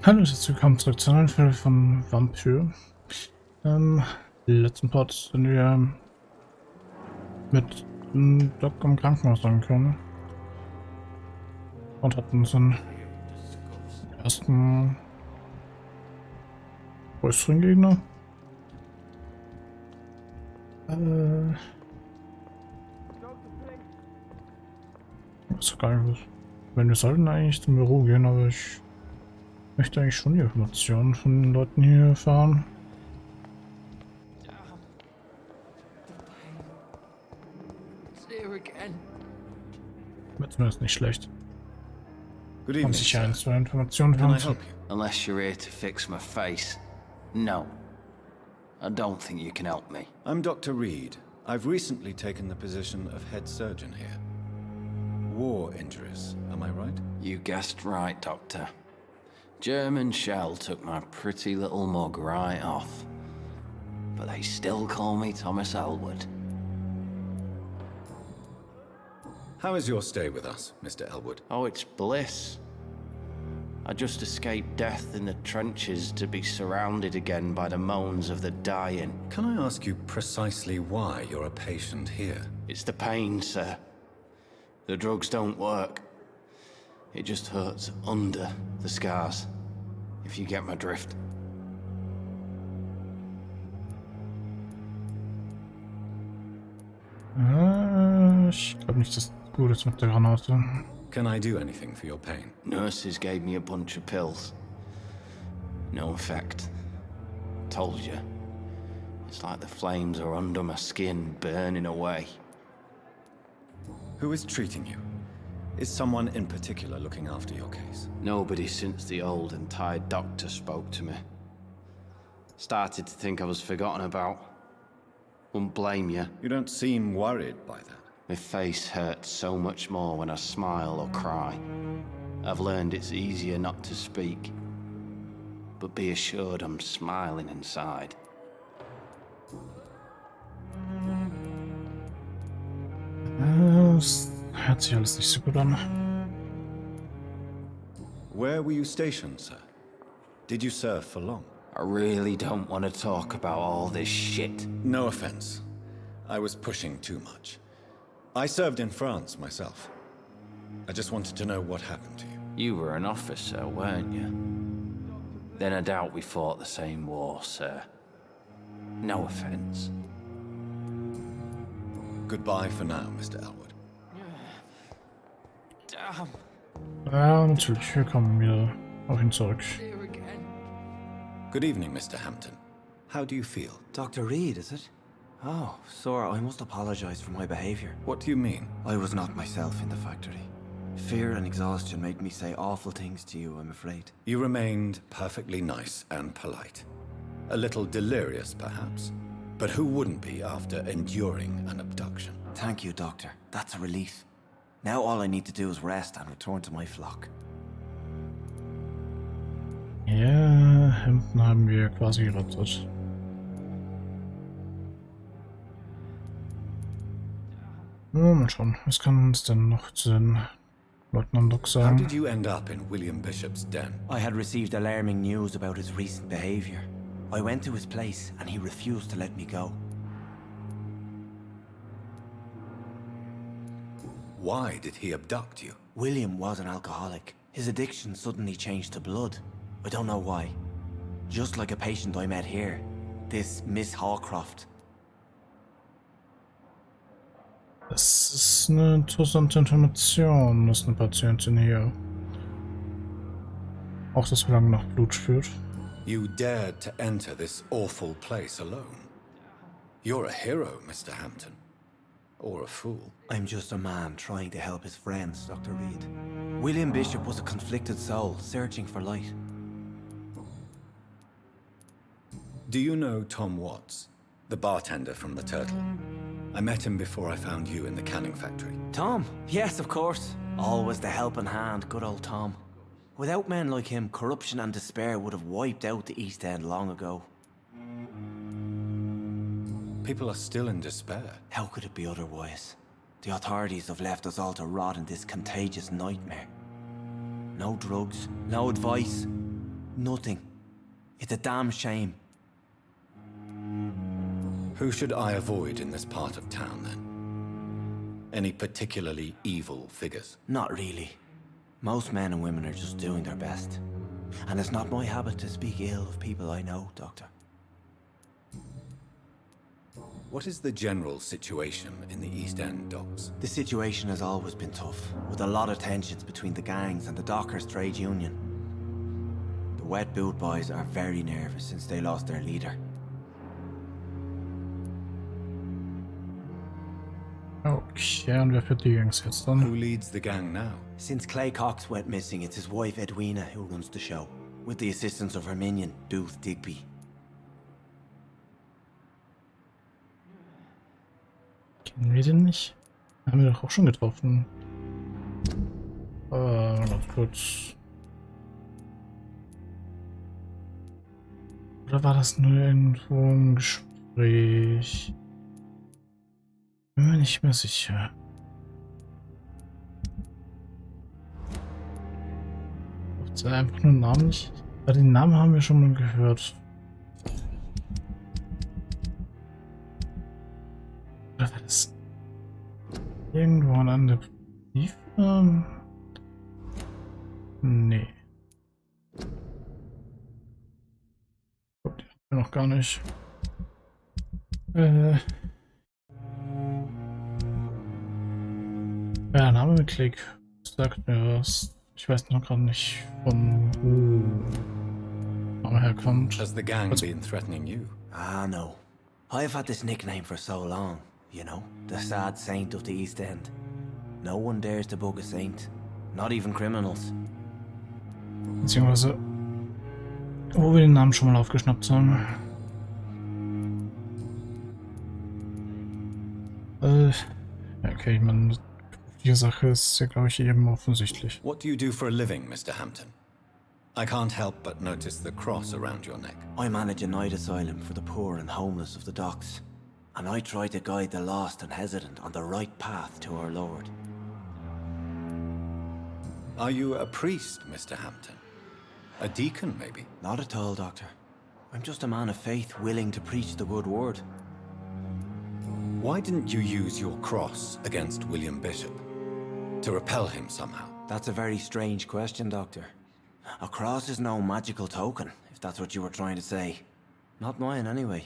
Hallo und herzlich willkommen zurück zur neuen Folge von Vampyr. Letzten Part sind wir mit dem Doc im Krankenhaus angekommen und hatten unseren ersten größeren Gegner. Ich weiß gar nicht, wenn wir sollten eigentlich zum Büro gehen, aber ich möchte eigentlich schon die Informationen von den Leuten hier erfahren. Wird zumindest nicht schlecht. Good Haben evening, sicher ein, sir. zwei Informationen Can I von help you? Unless you're here to fix my face. No. I don't think you can help me. I'm Dr. Reed. I've recently taken the position of head surgeon here. War injuries, am I right? You guessed right, Doctor. German shell took my pretty little mug right off. But they still call me Thomas Elwood. How is your stay with us, Mr. Elwood? Oh, it's bliss. I just escaped death in the trenches to be surrounded again by the moans of the dying. Can I ask you precisely why you're a patient here? It's the pain, sir. The drugs don't work. It just hurts under the scars, if you get my drift. Ich glaube nicht, dass gut ist mit der Granate. Can I do anything for your pain? Nurses gave me a bunch of pills. No effect. Told you. It's like the flames are under my skin, burning away. Who is treating you? Is someone in particular looking after your case? Nobody since the old and tired doctor spoke to me. Started to think I was forgotten about. Wouldn't blame you. You don't seem worried by that. My face hurts so much more when I smile or cry. I've learned it's easier not to speak. But be assured I'm smiling inside. Das hört sich alles nicht so gut an. Where were you stationed, sir? Did you serve for long? I really don't want to talk about all this shit. No offense. I was pushing too much. I served in France myself. I just wanted to know what happened to you. You were an officer, weren't you? Then I doubt we fought the same war, sir. No offense. Goodbye for now, Mr. Elwood. Damn. Ja, natürlich. Wir kommen wieder auf ihn zurück. Good evening, Mr. Hampton. How do you feel? Dr. Reed, is it? Oh, sir, I must apologize for my behavior. What do you mean? I was not myself in the factory. Fear and exhaustion made me say awful things to you, I'm afraid. You remained perfectly nice and polite. A little delirious, perhaps. But who wouldn't be after enduring an abduction? Thank you, Doctor. That's a relief. Now all I need to do is rest and return to my flock. Ja, hinten haben wir quasi gerettet. Mal schauen, was kann uns denn noch zu den Leuten am Dock How sagen? did you end up in William Bishop's den? I had received alarming news about his recent behavior. I went to his place and he refused to let me go. Why did he abduct you? William was an alcoholic. His addiction suddenly changed to blood. I don't know why. Just like a patient I met here. This Miss Hawcroft. Das ist eine interessante Information, dass eine Patientin hier auch das Verlangen nach Blut spürt. You dared to enter this awful place alone. You're a hero, Mr. Hampton. Or a fool. I'm just a man trying to help his friends, Dr. Reed. William Bishop was a conflicted soul, searching for light. Do you know Tom Watts? The bartender from the Turtle? I met him before I found you in the canning factory. Tom? Yes, of course. Always the helping hand, good old Tom. Without men like him, corruption and despair would have wiped out the East End long ago. People are still in despair. How could it be otherwise? The authorities have left us all to rot in this contagious nightmare. No drugs, no advice. Nothing. It's a damn shame. Who should I avoid in this part of town, then? Any particularly evil figures? Not really. Most men and women are just doing their best. And it's not my habit to speak ill of people I know, Doctor. What is the general situation in the East End docks? The situation has always been tough, with a lot of tensions between the gangs and the Dockers trade union. The wet boot boys are very nervous since they lost their leader. Okay, und wer führt die Gangs jetzt Who dann? leads the gang now? Since Clay Cox went missing, it's his wife Edwina who runs the show, with the assistance of her minion, Dooth Digby. Kennen wir den nicht? Haben wir doch auch schon getroffen. Ganz kurz. Oder war das nur irgendwo ein Gespräch? Bin mir nicht mehr sicher. Einfach nur Namen nicht. Bei den Namen haben wir schon mal gehört. Oder war das irgendwo an der Brief? Nee. Gut, die haben wir noch gar nicht. Ja, Name mit Klick sagt mir was. Ich weiß noch gerade nicht, von wo er herkommt. Has the gang been threatening you? Ah, no. I've had this nickname for so long, you know, the sad saint of the East End. No one dares to bug a saint, not even criminals. Beziehungsweise, wo wir den Namen schon mal aufgeschnappt haben. Okay, ich meine, die Sache ist ja, glaube ich, eben offensichtlich. What do you do for a living, Mr. Hampton? I can't help but notice the cross around your neck. I manage a night asylum for the poor and homeless of the docks, and I try to guide the lost and hesitant on the right path to our Lord. Are you a priest, Mr. Hampton? A deacon, maybe? Not at all, Doctor. I'm just a man of faith willing to preach the good word. Why didn't you use your cross against William Bishop? To repel him somehow? That's a very strange question, Doctor. A cross is no magical token, if that's what you were trying to say. Not mine, anyway.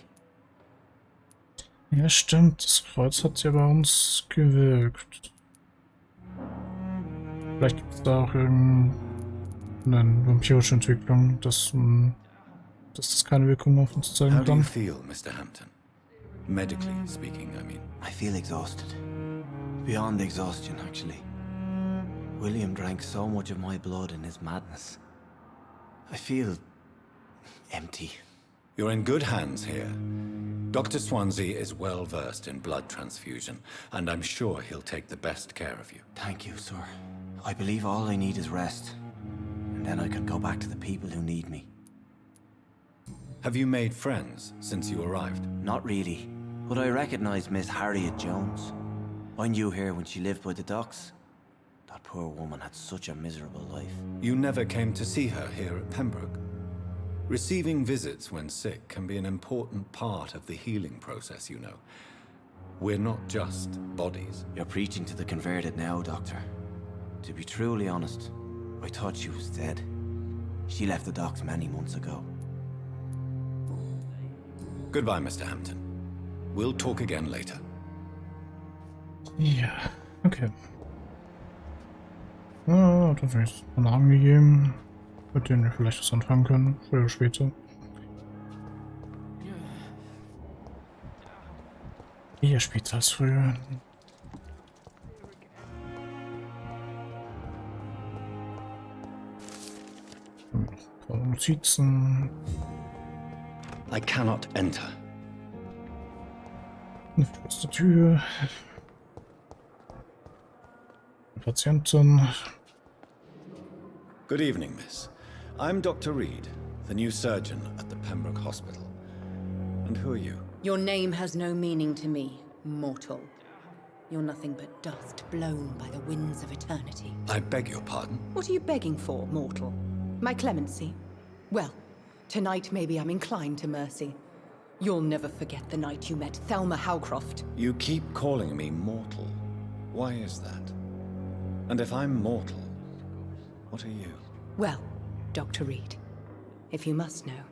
Ja, stimmt. Das Kreuz hat ja bei uns gewirkt. Vielleicht gibt es da auch irgendeine vampirische Entwicklung, dass das keine Wirkung auf uns zeigen How do you kann. feel, Mr. Hampton? Medically speaking, I mean. I feel exhausted. Beyond exhaustion, actually. William drank so much of my blood in his madness. I feel empty. You're in good hands here. Dr. Swansea is well versed in blood transfusion, and I'm sure he'll take the best care of you. Thank you, sir. I believe all I need is rest. And then I can go back to the people who need me. Have you made friends since you arrived? Not really, but I recognize Miss Harriet Jones. I knew her when she lived by the docks. That poor woman had such a miserable life. You never came to see her here at Pembroke? Receiving visits when sick can be an important part of the healing process, you know. We're not just bodies. You're preaching to the converted now, Doctor. To be truly honest, I thought she was dead. She left the docks many months ago. Goodbye, Mr. Hampton. We'll talk again later. Ja, okay. Ja, hat uns jetzt einen Namen gegeben, mit dem wir vielleicht was anfangen können, früher oder später. Eher später als früher. Ein paar Notizen. I cannot enter. Eine verkürzte Tür. Patienten. Good evening, miss. I'm Dr. Reed, the new surgeon at the Pembroke Hospital. And who are you? Your name has no meaning to me, mortal. You're nothing but dust blown by the winds of eternity. I beg your pardon? What are you begging for, mortal? My clemency? Well, tonight maybe I'm inclined to mercy. You'll never forget the night you met Thelma Howcroft. You keep calling me mortal. Why is that? And if I'm mortal, what are you? Well, Dr. Reed, if you must know,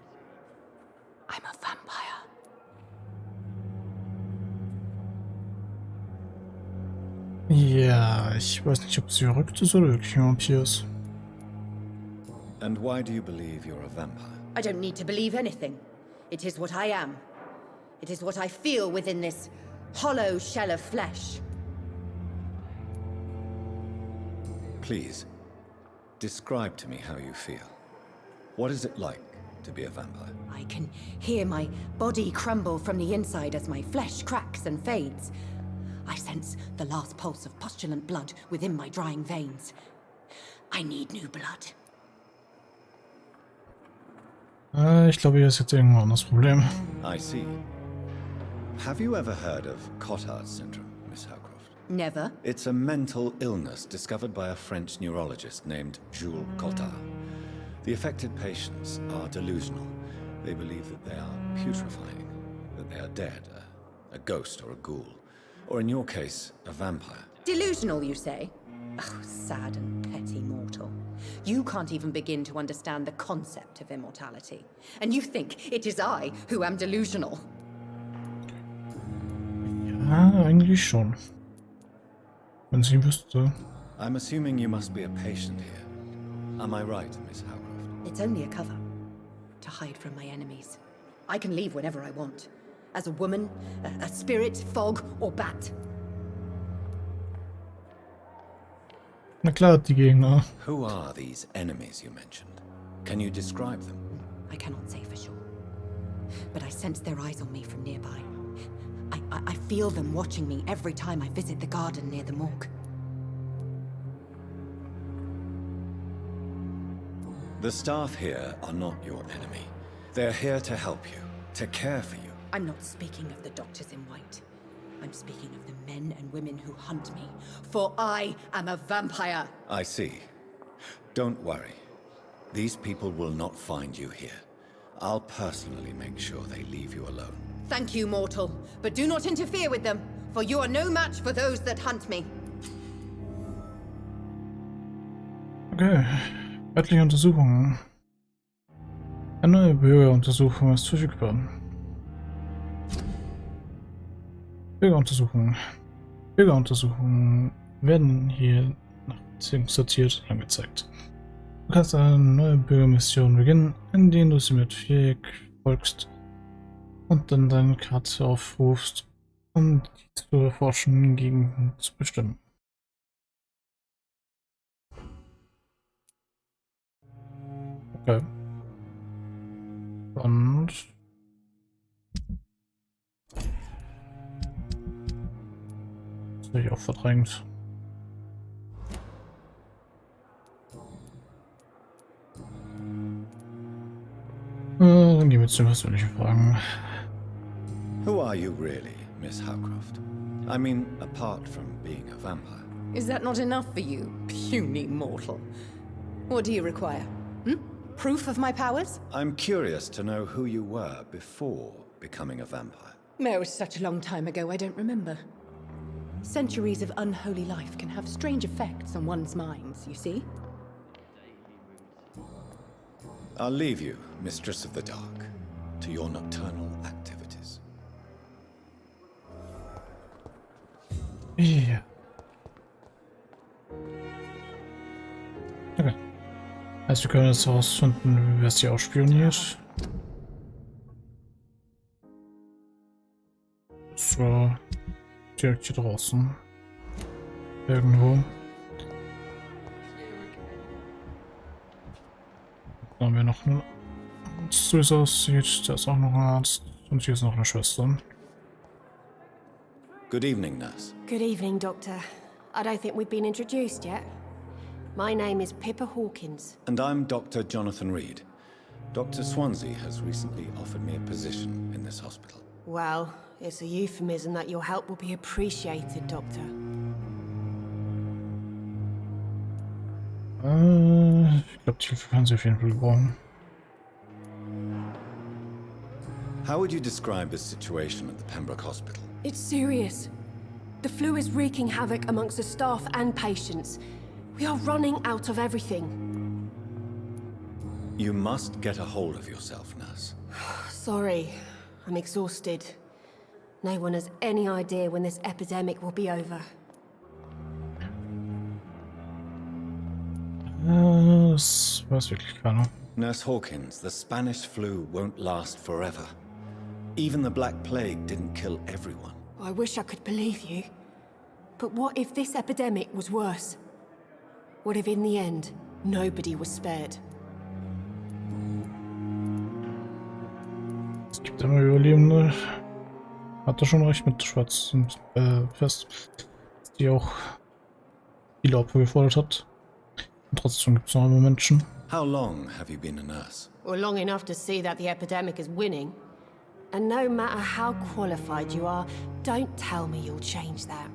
I'm a vampire. Ja, ich weiß nicht, ob sie verrückt ist oder wirklich ein Vampir ist. And why do you believe you're a vampire? I don't need to believe anything. It is what I am. It is what I feel within this hollow shell of flesh. Please, describe to me how you feel. What is it like to be a vampire? I can hear my body crumble from the inside as my flesh cracks and fades. I sense the last pulse of postulant blood within my drying veins. I need new blood. Ich glaube, hier ist jetzt irgendwann das Problem. I see. Have you ever heard of Cotard's syndrome, Miss Howcroft? Never. It's a mental illness discovered by a French neurologist named Jules Cotard. The affected patients are delusional. They believe that they are putrefying, that they are dead, a ghost or a ghoul, or in your case, a vampire. Delusional, you say? Oh, sad and petty mortal. You can't even begin to understand the concept of immortality. And you think it is I who am delusional. Ja, eigentlich schon. Wenn sie wüsste. I'm assuming you must be a patient here. Am I right, Miss Howcroft? It's only a cover. To hide from my enemies. I can leave whenever I want. As a woman, a spirit, fog, or bat. Na klar, die Gegner. Who are these enemies you mentioned? Can you describe them? I cannot say for sure. But I sense their eyes on me from nearby. I feel them watching me every time I visit the garden near the morgue. The staff here are not your enemy. They're here to help you, to care for you. I'm not speaking of the doctors in white. I'm speaking of the men and women who hunt me. For I am a vampire. I see. Don't worry. These people will not find you here. I'll personally make sure they leave you alone. Thank you, mortal. But do not interfere with them, for you are no match for those that hunt me. Okay. Örtliche Untersuchungen. Eine neue Bürgeruntersuchung ist verfügbar. Bürgeruntersuchungen. Bürgeruntersuchungen werden hier nach Beziehung sortiert angezeigt. Du kannst eine neue Bürgermission beginnen, indem du sie mit Viereck folgst und dann deine Karte aufrufst, um die zu erforschenden Gegenden zu bestimmen. Okay. Und das habe ich auch verdrängt. Dann gehen wir zu den persönlichen Fragen. Who are you really, Miss Howcroft? I mean, apart from being a vampire. Is that not enough for you, puny mortal? What do you require? Proof of my powers? I'm curious to know who you were before becoming a vampire. It was such a long time ago, I don't remember. Centuries of unholy life can have strange effects on one's minds, you see? I'll leave you, Mistress of the Dark, to your nocturnal activities. Ja. Okay. Also wir können jetzt herausfinden, wer sie ausspioniert. So, direkt hier draußen. Irgendwo. Da haben wir noch einen Arzt, so wie es aussieht. Da ist auch noch ein Arzt. Und hier ist noch eine Schwester. Good evening, nurse. Good evening, Doctor. I don't think we've been introduced yet. My name is Pippa Hawkins. And I'm Dr. Jonathan Reed. Dr. Swansea has recently offered me a position in this hospital. Well, it's a euphemism that your help will be appreciated, Doctor. Ich glaube, die Hilfe kann sie auf jeden Fall brauchen. How would you describe the situation at the Pembroke Hospital? It's serious. The flu is wreaking havoc amongst the staff and patients. We are running out of everything. You must get a hold of yourself, nurse. Sorry, I'm exhausted. No one has any idea when this epidemic will be over. Das weiß wirklich keiner. Nurse Hawkins, the Spanish flu won't last forever. Even the Black Plague didn't kill everyone. I wish I could believe you. But what if this epidemic was worse? What if in the end, nobody was spared? Es gibt immer Überlebende. Hat er schon recht mit Schwarz und Fest, die auch viele Opfer gefordert hat. Und trotzdem gibt es noch immer Menschen. How long have you been a nurse? Well, long enough to see that the epidemic is winning. And no matter how qualified you are, don't tell me you'll change that.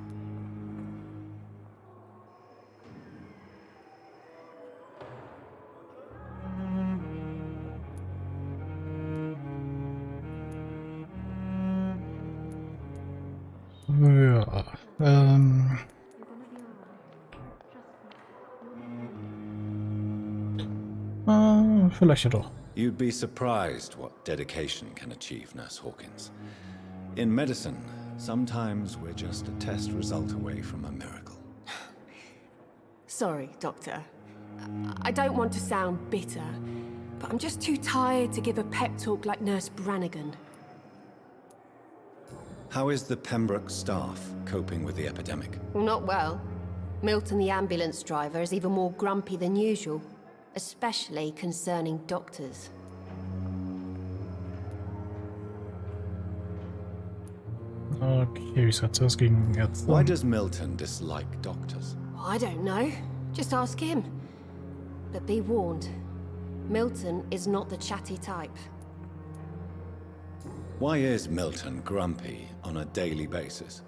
Ja, vielleicht ja doch. You'd be surprised what dedication can achieve, Nurse Hawkins. In medicine, sometimes we're just a test result away from a miracle. Sorry, Doctor. I don't want to sound bitter, but I'm just too tired to give a pep talk like Nurse Brannigan. How is the Pembroke staff coping with the epidemic? Well, not well. Milton, the ambulance driver, is even more grumpy than usual, especially concerning doctors. Okay, wie sagt das gegen Ärzte? Why does Milton dislike doctors? I don't know. Just ask him. But be warned, Milton is not the chatty type. Why is Milton grumpy on a daily basis?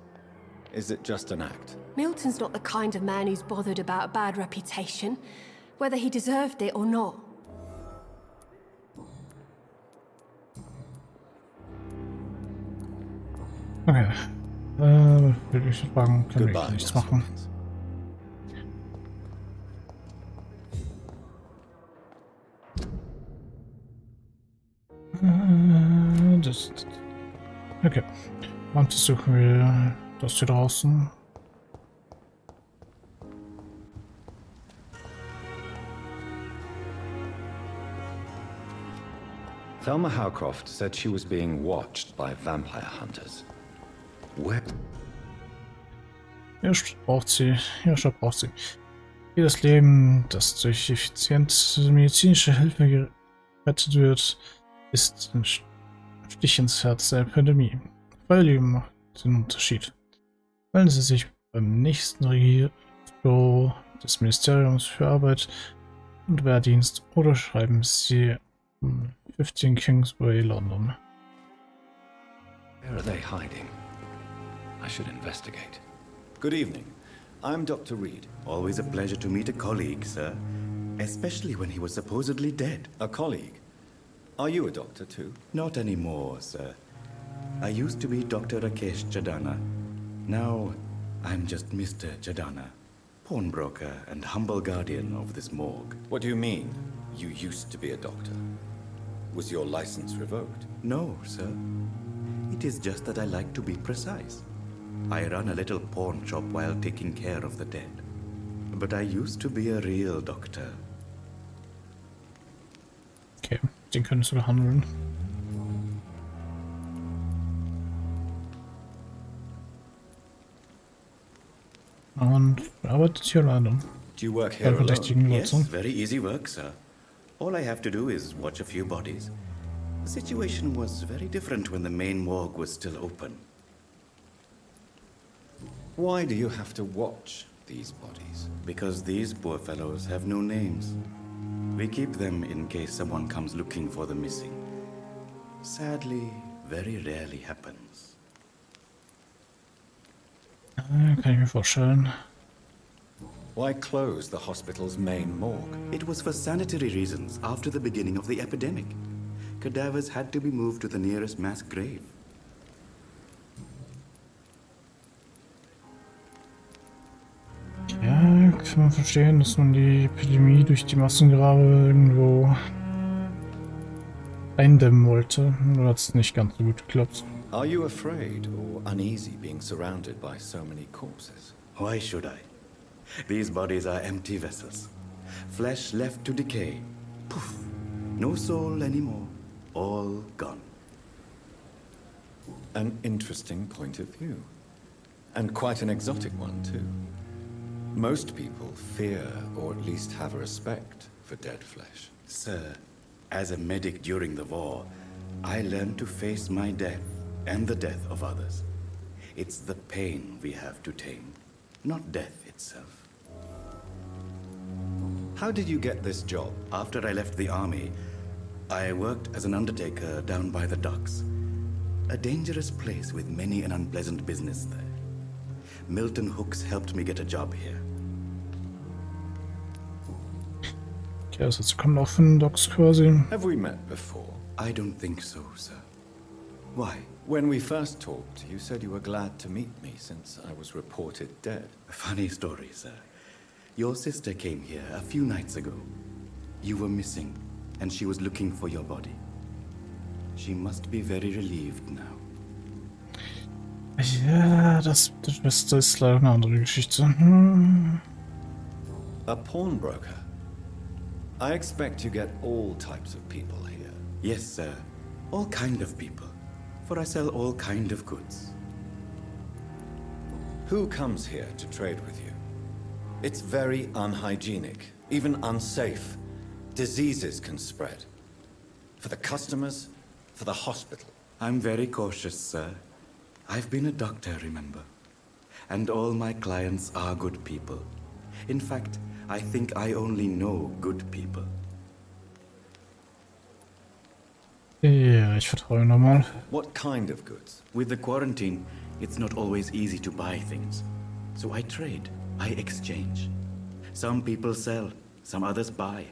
Is it just an act? Milton's not the kind of man who's bothered about a bad reputation, whether he deserved it or not. Okay. Würde ich sagen, kann ich Goodbye, nichts Nurse machen. Hawkins. Okay. Und suchen wir das hier draußen. Thelma Howcroft said she was being watched by vampire hunters. Where? Ihr braucht sie. Ihr braucht sie. Jedes Leben, das durch effiziente medizinische Hilfe gerettet wird, ist ein Stich ins Herz der Pandemie. Freiwillige macht den Unterschied. Melden Sie sich beim nächsten Büro des Ministeriums für Arbeit und Wehrdienst oder schreiben Sie 15 Kingsway, London. Where are they hiding? I should investigate. Good evening. I'm Dr. Reed. Always a pleasure to meet a colleague, sir. Especially when he was supposedly dead. A colleague. Are you a doctor too? Not anymore, sir. I used to be Dr. Rakesh Jadana. Now, I'm just Mr. Jadana, pawnbroker and humble guardian of this morgue. What do you mean, you used to be a doctor? Was your license revoked? No, sir. It is just that I like to be precise. I run a little pawn shop while taking care of the dead. But I used to be a real doctor. Okay, den könntest du behandeln. Und arbeitet hier alleine. Do you work here Bei alone? verdächtigen Yes, Nutzung. very easy work, sir. All I have to do is watch a few bodies. The situation was very different when the main morgue was still open. Why do you have to watch these bodies? Because these poor fellows have no names. We keep them in case someone comes looking for the missing. Sadly, very rarely happens. Kann ich mir vorstellen. Why close the hospital's main morgue? It was for sanitary reasons after the beginning of the epidemic. Cadavers had to be moved to the nearest mass grave. Ja, kann man verstehen, dass man die Epidemie durch die Massengrave irgendwo eindämmen wollte. Nur hat es nicht ganz so gut geklappt. Are you afraid or uneasy being surrounded by so many corpses? Why should I? These bodies are empty vessels. Flesh left to decay. Poof. No soul anymore. All gone. An interesting point of view. And quite an exotic one, too. Most people fear, or at least have a respect, for dead flesh. Sir, as a medic during the war, I learned to face my death and the death of others. It's the pain we have to tame, not death itself. How did you get this job? After I left the army, I worked as an undertaker down by the docks. A dangerous place with many an unpleasant business there. Milton Hooks helped me get a job here. Okay, also jetzt kommen auch von den Docs quasi. Have we met before? I don't think so, sir. Why? When we first talked, you said you were glad to meet me since I was reported dead. A funny story, sir. Your sister came here a few nights ago. You were missing, and she was looking for your body. She must be very relieved now. Ja, das Beste ist leider eine andere Geschichte. Hm. A pawnbroker? I expect you get all types of people here. Yes, sir. All kind of people. For I sell all kind of goods. Who comes here to trade with you? It's very unhygienic, even unsafe. Diseases can spread. For the customers, for the hospital. I'm very cautious, sir. I've been a doctor, remember? And all my clients are good people. In fact, I think I only know good people. Ja, ich vertraue ihm nochmal. What kind of goods? With the quarantine, it's not always easy to buy things. So I trade, I exchange. Some people sell, some others buy.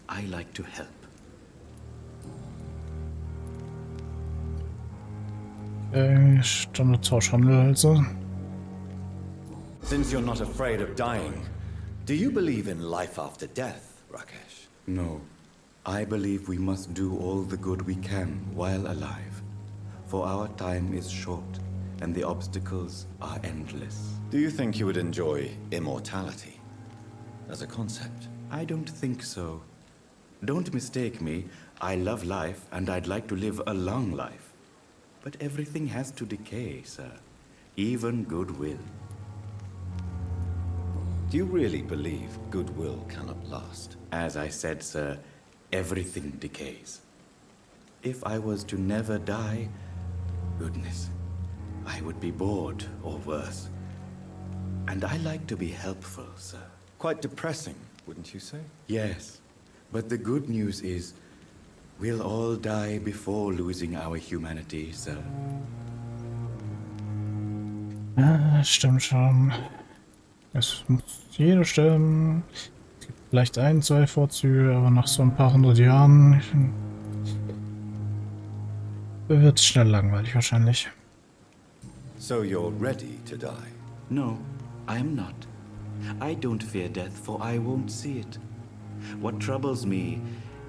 I like to help. Standard-Tauschhandel also. Since you're not afraid of dying, do you believe in life after death, Rakesh? No. I believe we must do all the good we can while alive. For our time is short, and the obstacles are endless. Do you think you would enjoy immortality as a concept? I don't think so. Don't mistake me. I love life, and I'd like to live a long life. But everything has to decay, sir. Even goodwill. Do you really believe goodwill cannot last? As I said, sir, everything decays. If I was to never die, goodness, I would be bored or worse. And I like to be helpful, sir. Quite depressing, wouldn't you say? Yes, but the good news is, we'll all die before losing our humanity, sir. Ah, stimmt schon. Es muss jeder sterben. Es gibt vielleicht ein, zwei Vorzüge, aber nach so ein paar hundert Jahren wird es schnell langweilig wahrscheinlich. So you're ready to die? No, I'm not. I don't fear death, for I won't see it. What troubles me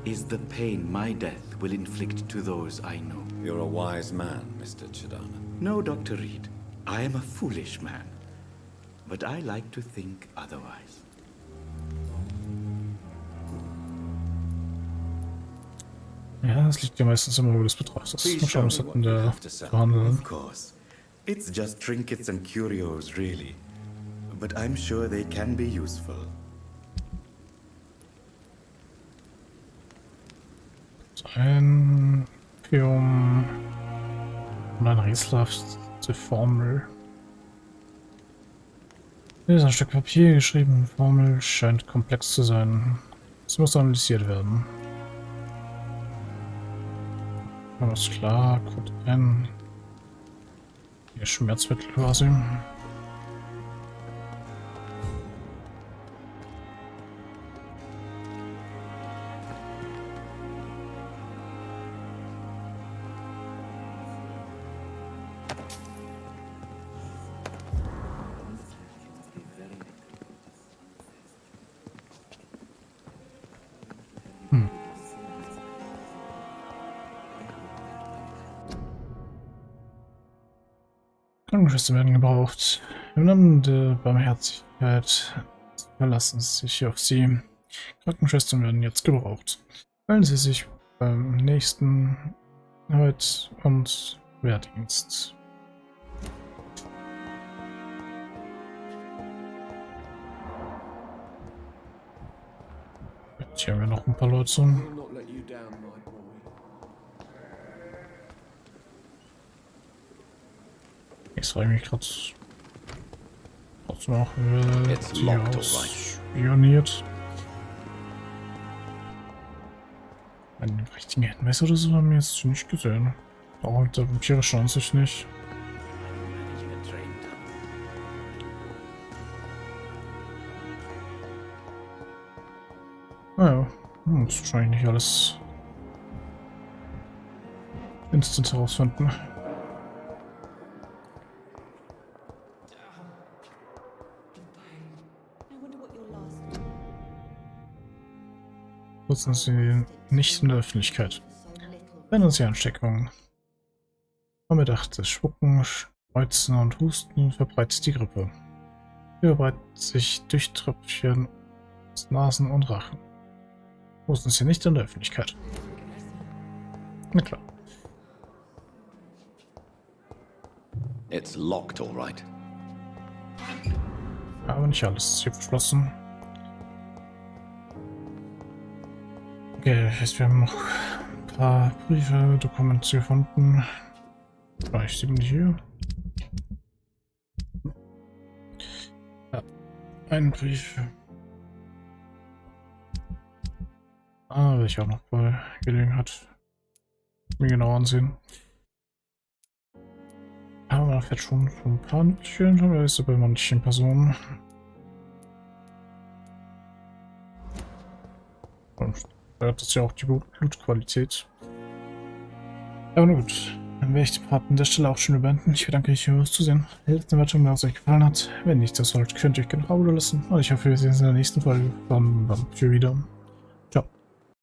is the pain my death will inflict to those I know. You're a wise man, Mr. Chidana. No, Dr. Reed. I am a foolish man. But I like to think otherwise. Ja, das liegt ja meistens immer, wo du es betrachtest. Mal schauen, was hat denn der verhandeln. Of course. It's just trinkets and curios, really. But I'm sure they can be useful. Ein Pium und eine rätselhafte Formel. Hier ist ein Stück Papier geschrieben. Die Formel scheint komplex zu sein. Es muss analysiert werden. Alles klar, Code ein. Hier Schmerzmittel quasi. Krankenschwestern werden gebraucht. Im Namen der Barmherzigkeit verlassen Sie sich auf Sie. Krankenschwestern werden jetzt gebraucht. Melden Sie sich beim nächsten Arbeit- und Wehrdienst. Jetzt hier haben wir noch ein paar Leute. Ich frage mich gerade, trotzdem auch, spioniert. Einen richtigen Messer oder so haben wir jetzt nicht gesehen. Auch mit der Vampyr schauen sich nicht. Naja, muss wahrscheinlich nicht alles instant herausfinden. Nutzen Sie nicht in der Öffentlichkeit. Wenn Sie Ansteckungen. Unbedachtes Spucken, Schneuzen und Husten verbreitet die Grippe. Sie verbreitet sich durch Tröpfchen aus Nasen und Rachen. Nutzen Sie nicht in der Öffentlichkeit. Na klar. It's locked, all right. Aber nicht alles ist hier verschlossen. Okay, jetzt wir haben noch ein paar Briefe, Dokumente gefunden. Ich sehe die hier. Ja, ein Brief. Werde ich auch noch bei Gelegenheit mir genau ansehen. Aber man fährt schon von ein paar Nützchen, oder ist bei manchen Personen. Und das ist ja auch die Blutqualität. Aber nun gut, dann werde ich den Part an der Stelle auch schon beenden. Ich bedanke mich fürs Zusehen. Hilft eine Wertung, wenn es euch gefallen hat. Wenn nicht, das sollte, könnt ihr euch gerne ein Abo lassen. Und ich hoffe, wir sehen uns in der nächsten Folge von Vampyr wieder.